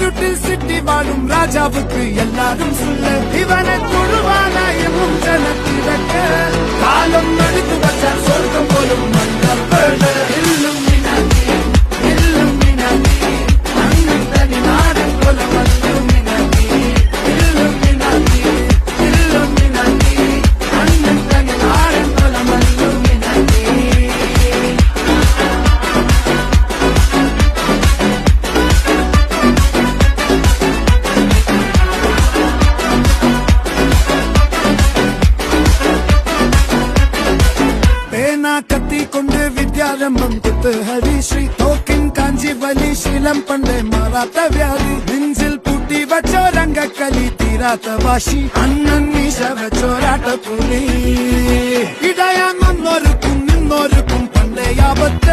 സർക്യൂട്ടിൽ സിറ്റി വാഴും രാജാവുക്ക് എല്ലാരും സുല്ല ഇവനെ തൊഴുവാനായും ജനത്തിരക്ക് കാലം എടുത്തു വച്ചാൽ സ്വർഗം പോലും മണ്ണപ്പേട് കത്തിക്കൊണ്ട് വിദ്യാരംഭം കുത്ത് ഹരിശ്രീ തോക്കിൻ കാഞ്ചി വലി ശീലം പണ്ടേ മാറാത്ത വ്യാധി നെഞ്ചിൽ പൂട്ടി വച്ചോരംഗക്കലി തീരാത്ത വാശി അണ്ണൻ മീശ വെച്ചോരാട്ട പുലി ഇടയാൻ വന്നോർക്കും നിന്നോർക്കും പണ്ടേ ആപത്ത്